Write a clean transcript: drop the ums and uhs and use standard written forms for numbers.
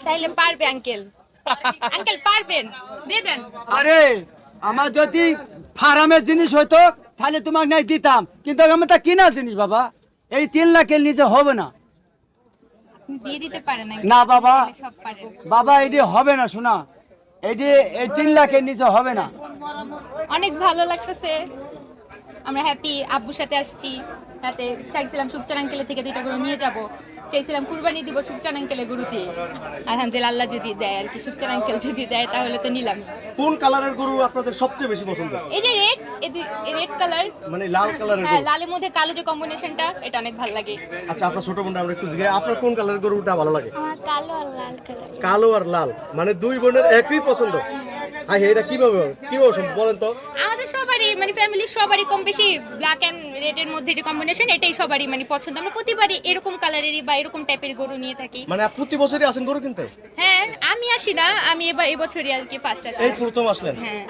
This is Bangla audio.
তাইলে পারবে আঙ্কেল। আঙ্কেল পারবেন, দিয়ে দেন। আরে আমার যদি ফার্মের জিনিস হইতো তাহলে তোমাকে নাই দিতাম, কিন্তু আমার তা কিনা জিনিস বাবা, এই 3 লাখের নিচে হবে না। দিয়ে দিতে পারেন না বাবা, সব পারেন। বাবা এটি হবে না, শোনা, এটি এই 3 লাখের নিচে হবে না। অনেক ভালো লাগতেছে, আমরা হ্যাপি। আব্বুর সাথে আসছি, তাতে চাইছিলাম সুকচান আঙ্কেলের থেকে 2টা গরু নিয়ে যাব, চাইছিলাম কুরবানি দিব সুকচান আঙ্কেলের গরুতে। আলহামদুলিল্লাহ আল্লাহ যদি দেয় আর কি, সুকচান আঙ্কেল যদি দেয় তাহলে তো নিলাম। কোন কালারের গরু আপনাদের সবচেয়ে বেশি পছন্দ? এই যে রেড, এই রেড কালার, মানে লাল কালারের হ্যাঁ গরু। লালের মধ্যে কালো যে কম্বিনেশনটা, এটা অনেক ভালো লাগে। আচ্ছা, আপনার ছোট বোনটা আমরা একটু জিজ্ঞাসা, আপনার কোন কালারের গরুটা ভালো লাগে? আমার কালো আর লাল কালার। কালো আর লাল, মানে দুই বোনের একই পছন্দ। আই এটা কিভাবে সম্ভব বলেন তো? আমাদের সবারই মানে ফ্যামিলির সবারই কম বেশি ব্ল্যাক এন্ড রেড এর মধ্যে যে কম্বিনেশন, এটাই সবারই মানে পছন্দ। আমরা প্রতিবারই এরকম কালারেরই বা এরকম টাইপের গরু নিয়ে থাকি। মানে প্রতি বছরই আসেন গরু কিনতে? হ্যাঁ, আমি আসি না, আমি এবছরই আর কি ফার্স্ট আসি। এই প্রথম আসলেন? হ্যাঁ।